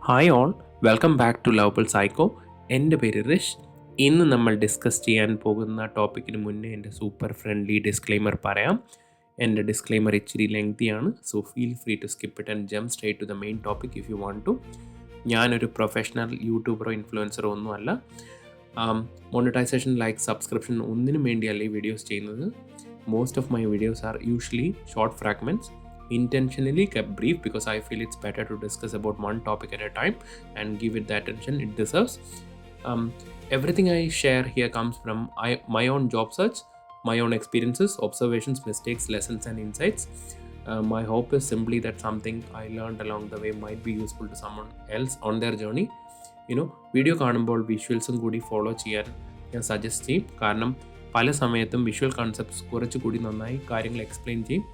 Hi all, welcome back to lovable psycho. എൻ്റെ പേര് റിഷ്. ഇന്ന് നമ്മൾ ഡിസ്കസ് ചെയ്യാൻ പോകുന്ന ടോപ്പിക്കിന് മുന്നേ എൻ്റെ സൂപ്പർ ഫ്രണ്ട്ലി ഡിസ്ക്ലെയിമർ പറയാം. എൻ്റെ ഡിസ്ക്ലെയിമർ ഇച്ചിരി ലെങ്തിയാണ്, so feel free to skip it and jump straight to the main topic if you want to. ഞാനൊരു പ്രൊഫഷണൽ യൂട്യൂബറോ ഇൻഫ്ലുവൻസറോ ഒന്നുമല്ല. മോണിറ്റൈസേഷൻ, ലൈക്ക്, സബ്സ്ക്രിപ്ഷൻ ഒന്നിനും വേണ്ടിയല്ല ഈ വീഡിയോസ് ചെയ്യുന്നത്. Most of my videos are usually short fragments, intentionally kept brief because I feel it's better to discuss about one topic at a time and give it the attention it deserves. Everything I share here comes from my own job search, my own experiences, observations, mistakes, lessons and insights. My hope is simply that something I learned along the way might be useful to someone else on their journey. Video കാണുമ്പോൾ വിഷ്വൽസും കൂടി follow ചെയ്യാൻ ഞാൻ suggest ചെയ്യും. കാരണം പല സമയത്തും visual concepts കുറച്ചുകൂടി നന്നായി കാര്യങ്ങൾ എക്സ്പ്ലെയിൻ ചെയ്യും.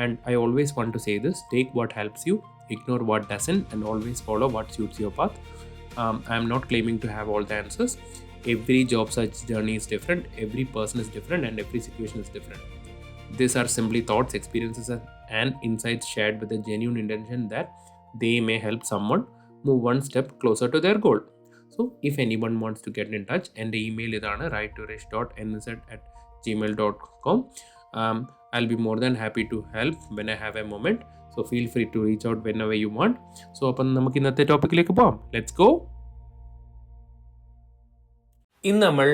And I always want to say this: take what helps you, ignore what doesn't, and always follow what suits your path. I am not claiming to have all the answers. Every job search journey is different, every person is different, and every situation is different. These are simply thoughts, experiences, and insights shared with a genuine intention that they may help someone move one step closer to their goal. So, if anyone wants to get in touch, and the email is writetourish.nz@gmail.com. I'll be more than happy to help when I have a moment. So feel free to reach out whenever you want. So അപ്പം നമുക്ക് ഇന്നത്തെ ടോപ്പിക്കിലേക്ക് പോകാം. Let's go. ഇന്ന് നമ്മൾ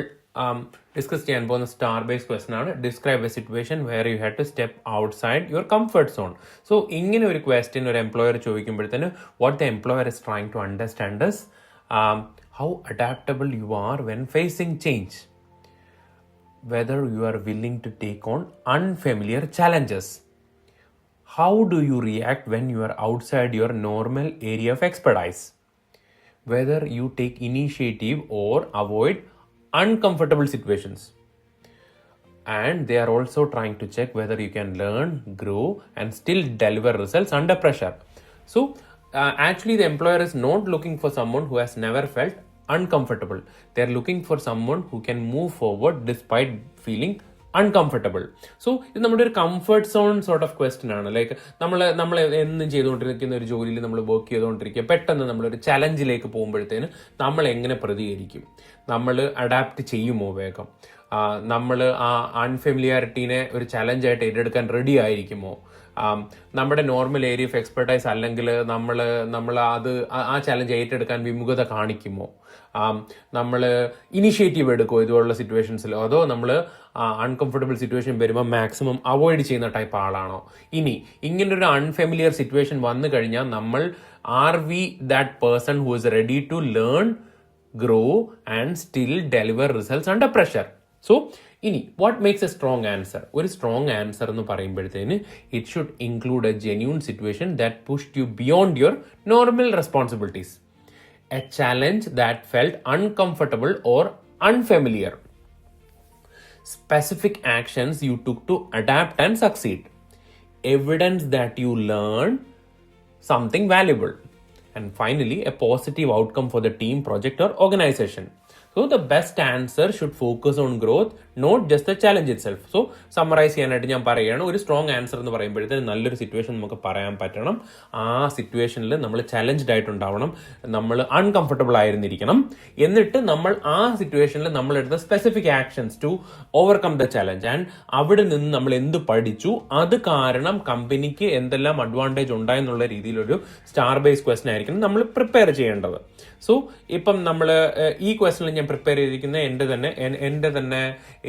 discuss ചെയ്യാൻ പോകുന്ന star based question ആണ്. Describe a situation where you had to step outside your comfort zone. So ഇങ്ങനെ ഒരു ക്വസ്റ്റ്യൻ ഒരു എംപ്ലോയർ ചോദിക്കുമ്പോഴത്തേന് what the employer is trying to understand is how adaptable you are when facing change, whether you are willing to take on unfamiliar challenges. How do you react when you are outside your normal area of expertise? Whether you take initiative or avoid uncomfortable situations. And they are also trying to check whether you can learn, grow, and still deliver results under pressure. So, actually the employer is not looking for someone who has never felt uncomfortable. They are looking for someone who can move forward despite feeling uncomfortable. So ഇത് നമ്മുടെ ഒരു comfort zone sort of question ആണ്. Like നമ്മൾ എന്നും ചെയ്തുകൊണ്ടിരിക്കുന്ന ഒരു ജോലിയിൽ നമ്മൾ വർക്ക് ചെയ്തുകൊണ്ടിരിക്കുക, പെട്ടെന്ന് നമ്മളൊരു ചലഞ്ചിലേക്ക് പോകുമ്പോഴത്തേന് നമ്മൾ എങ്ങനെ പ്രതികരിക്കും? നമ്മൾ അഡാപ്റ്റ് ചെയ്യുമോ വേഗം? നമ്മൾ ആ അൺഫെമിലിയാരിറ്റീനെ ഒരു ചലഞ്ചായിട്ട് ഏറ്റെടുക്കാൻ റെഡി ആയിരിക്കുമോ? നമ്മുടെ നോർമൽ ഏരിയ ഓഫ് എക്സ്പെർട്ടൈസ് അല്ലെങ്കിൽ നമ്മൾ അത് ആ ചലഞ്ച് ഏറ്റെടുക്കാൻ വിമുഖത കാണിക്കുമോ? നമ്മൾ ഇനിഷ്യേറ്റീവ് എടുക്കുമോ ഇതുപോലുള്ള സിറ്റുവേഷൻസിലോ? അതോ നമ്മൾ അൺകംഫർട്ടബിൾ സിറ്റുവേഷൻ വരുമ്പോൾ മാക്സിമം അവോയ്ഡ് ചെയ്യുന്ന ടൈപ്പ് ആളാണോ? ഇനി ഇങ്ങനൊരു അൺഫെമിലിയർ സിറ്റുവേഷൻ വന്നു കഴിഞ്ഞാൽ നമ്മൾ are we that person who is ready to learn, grow and still deliver results under pressure? So ഇനി what makes a strong answer? ഒരു സ്ട്രോങ് ആൻസർ എന്ന് പറയുമ്പോഴത്തേന് it should include a genuine situation that pushed you beyond your normal responsibilities, a challenge that felt uncomfortable or unfamiliar, specific actions you took to adapt and succeed, evidence that you learned something valuable, and finally a positive outcome for the team, project or organization. So the best answer should focus on growth, not just the challenge itself. So summarise ചെയ്യാനായിട്ട് ഞാൻ പറയുകയാണ്, ഒരു strong answer എന്ന് പറയുമ്പോഴത്തേന് നല്ലൊരു situation നമുക്ക് പറയാൻ പറ്റണം. ആ സിറ്റുവേഷനിൽ നമ്മൾ ചലഞ്ച്ഡ് ആയിട്ടുണ്ടാവണം, നമ്മൾ അൺകംഫർട്ടബിൾ ആയിരുന്നിരിക്കണം. എന്നിട്ട് നമ്മൾ ആ സിറ്റുവേഷനിൽ നമ്മളെടുത്ത specific actions to overcome the challenge and അവിടെ നിന്ന് നമ്മൾ എന്ത് പഠിച്ചു, അത് കാരണം കമ്പനിക്ക് എന്തെല്ലാം അഡ്വാൻറ്റേജ് ഉണ്ടായെന്നുള്ള രീതിയിലൊരു സ്റ്റാർ ബേസ് ക്വസ്റ്റൻ ആയിരിക്കണം നമ്മൾ പ്രിപ്പയർ ചെയ്യേണ്ടത്. സോ ഇപ്പം നമ്മൾ ഈ ക്വസ്റ്റനിൽ ഞാൻ പ്രിപ്പയർ ചെയ്തിരിക്കുന്ന എൻ്റെ തന്നെ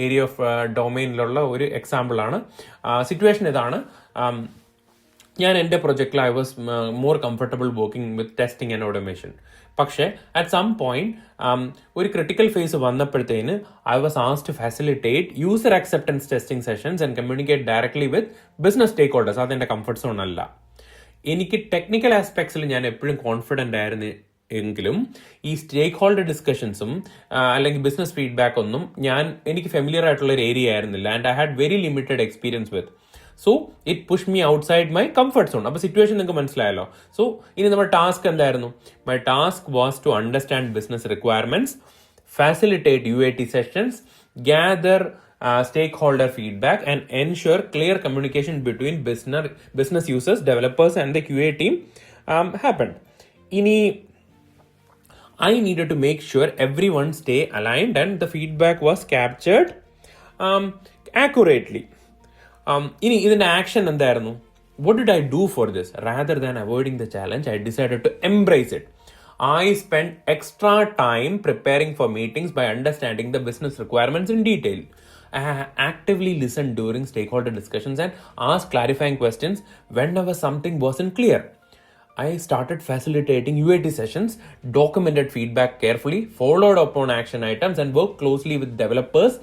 ഏരിയ ഓഫ് ഡൊമൈനിലുള്ള ഒരു എക്സാമ്പിൾ ആണ്. സിറ്റുവേഷൻ ഇതാണ്. ഞാൻ എൻ്റെ പ്രൊജക്റ്റിൽ I was more comfortable working with testing and automation. പക്ഷേ അറ്റ് സം പോയിന്റ് ഒരു ക്രിട്ടിക്കൽ ഫേസ് വന്നപ്പോഴത്തേന് I was asked to facilitate user acceptance testing sessions and communicate directly with business stakeholders. അതെൻ്റെ comfort zone അല്ല. എനിക്ക് technical ആസ്പെക്ട്സിൽ ഞാൻ എപ്പോഴും confident ആയിരുന്നു എങ്കിലും ഈ സ്റ്റേക്ക് ഹോൾഡർ ഡിസ്കഷൻസും അല്ലെങ്കിൽ ബിസിനസ് ഫീഡ്ബാക്ക് ഒന്നും എനിക്ക് ഫെമിലിയർ ആയിട്ടുള്ള ഒരു ഏരിയ ആയിരുന്നില്ല. And I had very limited experience with. So it push me outside my comfort zone. അപ്പോൾ സിറ്റുവേഷൻ നിങ്ങൾക്ക് മനസ്സിലായല്ലോ. സോ ഇനി നമ്മുടെ ടാസ്ക് എന്തായിരുന്നു? My task was to understand business requirements, facilitate UAT sessions, gather stakeholder feedback, and ensure clear communication between business users, developers, and the QA team happened. ഇനി I needed to make sure everyone stay aligned and the feedback was captured accurately. ഇനി ഇതിൻ്റെ action എന്തായിരുന്നു? What did I do for this? Rather than avoiding the challenge, I decided to embrace it. I spent extra time preparing for meetings by understanding the business requirements in detail. I actively listened during stakeholder discussions and asked clarifying questions whenever something wasn't clear. I started facilitating UAT sessions, documented feedback carefully, followed up on action items, and worked closely with developers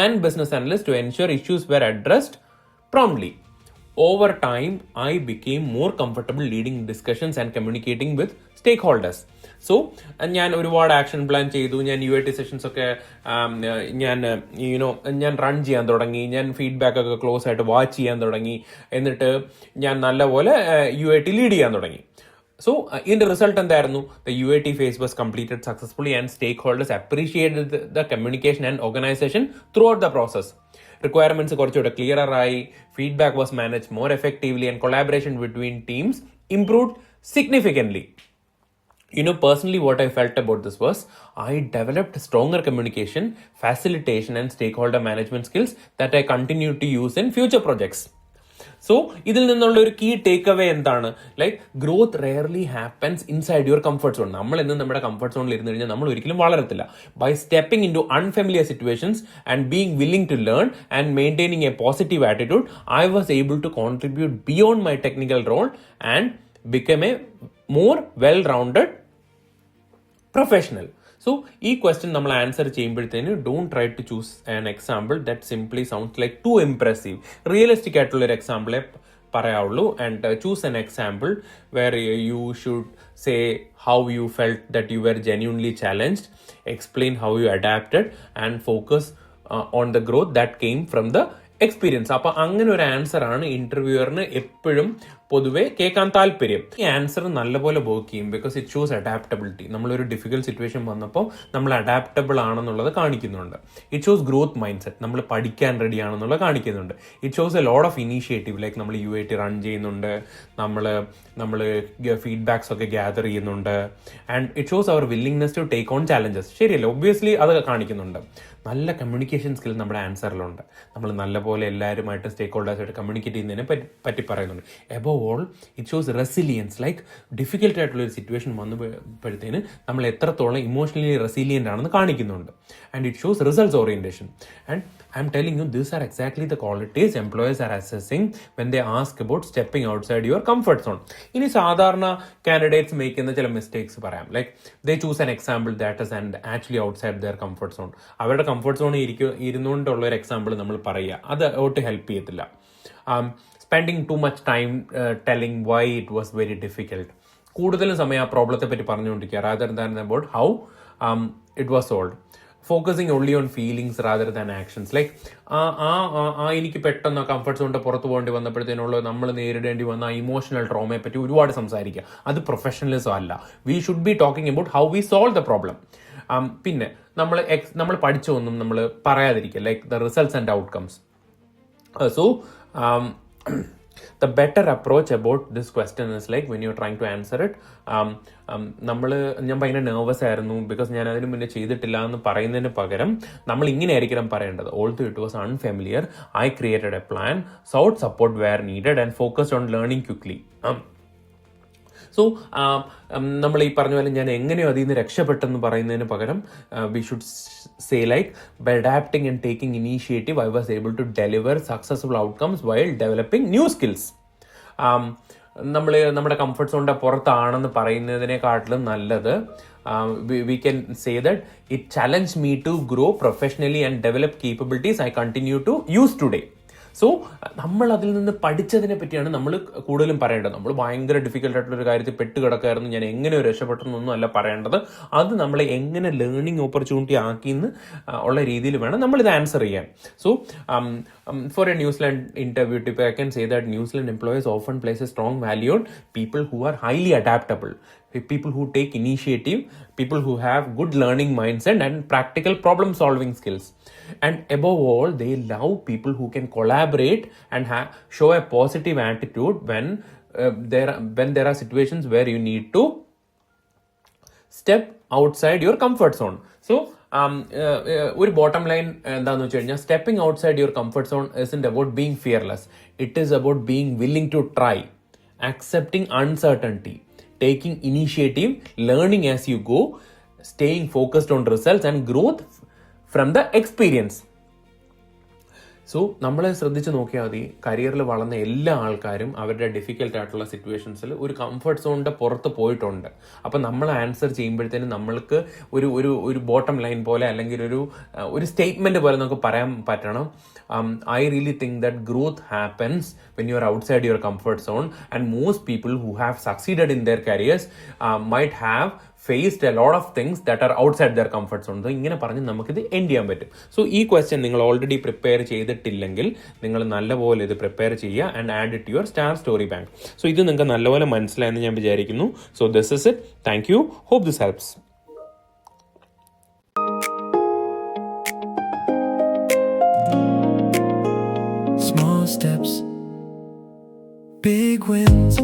and business analysts to ensure issues were addressed promptly. Over time, I became more comfortable leading discussions and communicating with stakeholders. So ഞാൻ ഒരുപാട് action plan ചെയ്തു. ഞാൻ UAT sessions ഒക്കെ ഞാൻ run ചെയ്യാൻ തുടങ്ങി. ഞാൻ feedback ഒക്കെ ക്ലോസ് ആയിട്ട് വാച്ച് ചെയ്യാൻ തുടങ്ങി. എന്നിട്ട് ഞാൻ നല്ലപോലെ UAT ലീഡ് ചെയ്യാൻ തുടങ്ങി. സോ ഇതിന്റെ റിസൾട്ട് എന്തായിരുന്നു? The UAT phase was completed successfully and stakeholders appreciated the communication and organization throughout the process. Requirements കുറച്ചുകൂടെ ക്ലിയറർ ആയി, feedback was manage more effectively and collaboration between teams improved significantly. Personally, what I felt about this was I developed stronger communication, facilitation, and stakeholder management skills that I continue to use in future projects. So ഇതിൽ നിന്നുള്ള ഒരു key takeaway എന്താണ്? Like growth rarely happens inside your comfort zone. നമ്മൾ എന്ന് നമ്മുടെ comfort സോണിൽ ഇരുന്ന് കഴിഞ്ഞാൽ നമ്മൾ ഒരിക്കലും വളരത്തില്ല. By stepping into unfamiliar situations and being willing to learn and maintaining a positive attitude, I was able to contribute beyond my technical role and become a more well-rounded professional. So, ഈ question നമ്മൾ answer ചെയ്യുമ്പോഴത്തേന് don't try to choose an example that simply sounds like too impressive. Realistic ആയിട്ടുള്ള ഒരു എക്സാമ്പിളെ പറയാവുള്ളൂ. And choose an example where you should say how you felt that you were genuinely challenged, explain how you adapted, and focus on the growth that came from the experience. അപ്പൊ അങ്ങനെ ഒരു answer ആണ് ഇന്റർവ്യൂവറിന് എപ്പോഴും പൊതുവെ കേൾക്കാൻ താല്പര്യം. ഈ answer നല്ലപോലെ വർക്ക് ചെയ്യും ബിക്കോസ് ഇറ്റ് ഷോസ് അഡാപ്റ്റബിലിറ്റി. നമ്മളൊരു ഡിഫിക്കൽട്ട് സിറ്റുവേഷൻ വന്നപ്പോൾ നമ്മൾ അഡാപ്റ്റബിൾ ആണെന്നുള്ളത് കാണിക്കുന്നുണ്ട്. It shows growth mindset, നമ്മൾ പഠിക്കാൻ റെഡി ആണെന്നുള്ളത് കാണിക്കുന്നുണ്ട്. It shows a lot of initiative, like നമ്മൾ UAT റൺ ചെയ്യുന്നുണ്ട്, നമ്മൾ ഫീഡ്ബാക്സ് ഒക്കെ ഗ്യാദർ ചെയ്യുന്നുണ്ട്, and it shows our willingness to take on challenges. ശരിയല്ലേ? ഒബ്വിയസ്ലി അത് കാണിക്കുന്നുണ്ട്. നല്ല കമ്മ്യൂണിക്കേഷൻ സ്കിൽ നമ്മുടെ ആൻസറിലുണ്ട്. നമ്മൾ നല്ലപോലെ എല്ലാവരുമായിട്ട് സ്റ്റേക്ക് ഹോൾഡേഴ്സായിട്ട് കമ്മ്യൂണിക്കേറ്റ് ചെയ്യുന്നതിനെ പറ്റി പറയുന്നുണ്ട്. Above all it shows resilience, like difficult ആയിട്ടുള്ള ഒരു സിറ്റുവേഷൻ വന്നപ്പോഴത്തേന് നമ്മൾ എത്രത്തോളം ഇമോഷണലി റെസിലിയൻ്റ് ആണെന്ന് കാണിക്കുന്നുണ്ട്. And it shows results orientation. And I M telling you, these are exactly the qualities employers are assessing when they ask about stepping outside your comfort zone. ഇനി സാധാരണ candidates make ചെയ്യുന്ന ചില mistakes പറയാം. Like they choose an example that is and actually outside their comfort zone. അവരുടെ comfort സോണിൽ ഇരുന്നുകൊണ്ടുള്ള ഒരു example നമ്മൾ പറയുക, അത് ഒട്ട് ഹെൽപ്പ് ചെയ്യത്തില്ല. Spending too much time telling why it was very difficult. കൂടുതലും സമയം ആ പ്രോബ്ലത്തെ പറ്റി പറഞ്ഞുകൊണ്ടിരിക്കുക rather than about how it was solved. Focusing only on feelings rather than actions. Like എനിക്ക് പെട്ടെന്ന് കംഫർട്ട് സോണിന്റെ പുറത്ത് പോകേണ്ടി വന്നപ്പോഴത്തേനുള്ള നമ്മൾ നേരിടേണ്ടി വന്ന ഇമോഷണൽ ട്രോമയെ പറ്റി ഒരുപാട് സംസാരിക്കുക. അത് പ്രൊഫഷണലിസം അല്ല. We should be talking about how we solve the problem. പിന്നെ നമ്മൾ പഠിച്ചൊന്നും നമ്മൾ പറയാതിരിക്കുക, like the results and outcomes. So the better approach about this question is like when you're trying to answer it, ഞാൻ ഭയങ്കര nervous ആയിരുന്നു because ഞാൻ അതിന് മുന്നേ ചെയ്തിട്ടില്ല എന്ന് പറയുന്നതിന് പകരം നമ്മൾ ഇങ്ങനെയായിരിക്കണം പറയേണ്ടത്. Also it was unfamiliar, I created a plan, sought support where needed and focused on learning quickly. So നമ്മൾ ഈ പറഞ്ഞ പോലെ ഞാൻ എങ്ങനെയോ അതിൽ നിന്ന് രക്ഷപ്പെട്ടെന്ന് പറയുന്നതിന് പകരം we should say like by adapting and taking initiative I was able to deliver successful outcomes while developing new skills. നമ്മുടെ കംഫർട്ട് സോണിൻ്റെ പുറത്താണെന്ന് പറയുന്നതിനെക്കാട്ടിലും നല്ലത് we can say that it challenged me to grow professionally and develop capabilities I continue to use today. So നമ്മൾ അതിൽ നിന്ന് പഠിച്ചതിനെ പറ്റിയാണ് നമ്മൾ കൂടുതലും പറയേണ്ടത്. നമ്മൾ ഭയങ്കര ഡിഫിക്കൽട്ട് ആയിട്ടുള്ളൊരു കാര്യത്തിൽ പെട്ട് കിടക്കായിരുന്നു, ഞാൻ എങ്ങനെ രക്ഷപ്പെട്ടെന്നൊന്നും അല്ല പറയേണ്ടത്. അത് നമ്മളെ എങ്ങനെ ലേണിംഗ് ഓപ്പർച്യൂണിറ്റി ആക്കിയെന്ന് ഉള്ള രീതിയിൽ വേണം നമ്മളിത് ആൻസർ ചെയ്യാൻ. So for a New Zealand interview tip, I can say that New Zealand employers often place a strong value on people who are highly adaptable, people who take initiative, people who have good learning mindset and practical problem solving skills. And above all, they love people who can collaborate and show a positive attitude when there are situations where you need to step outside your comfort zone. So ഒരു bottom line എന്താണെന്ന് വെച്ച് കഴിഞ്ഞാൽ stepping outside your comfort zone isn't about being fearless. It is about being willing to try, accepting uncertainty, taking initiative, learning as you go, staying focused on results and growth from the experience. So നമ്മൾ ശ്രദ്ധിച്ച് നോക്കിയാൽ മതി, കരിയറിൽ വളർന്ന എല്ലാ ആൾക്കാരും അവരുടെ difficult ആയിട്ടുള്ള സിറ്റുവേഷൻസിൽ ഒരു കംഫർട്ട് സോണിൻ്റെ പുറത്ത് പോയിട്ടുണ്ട്. അപ്പം നമ്മൾ ആൻസർ ചെയ്യുമ്പോഴത്തേനും നമ്മൾക്ക് ഒരു ഒരു ഒരു ബോട്ടം ലൈൻ പോലെ അല്ലെങ്കിൽ ഒരു സ്റ്റേറ്റ്മെൻറ്റ് പോലെ നമുക്ക് പറയാൻ പറ്റണം. I really think that growth happens when you are outside your comfort zone, and most people who have succeeded in their careers might have faced a lot of things that are outside their comfort zone. So ഇങ്ങനെ പറഞ്ഞ് നമുക്കിത് end ചെയ്യാൻ പറ്റും. So ഈ question നിങ്ങൾ already prepare ചെയ്തിട്ടില്ലെങ്കിൽ നിങ്ങൾ നല്ലപോലെ ഇത് പ്രിപ്പയർ ചെയ്യുക and add it your STAR story bank. So ഇത് നിങ്ങൾക്ക് നല്ലപോലെ മനസ്സിലായെന്ന് ഞാൻ വിചാരിക്കുന്നു. So this is it. Thank you. Hope this helps. Small steps, big wins.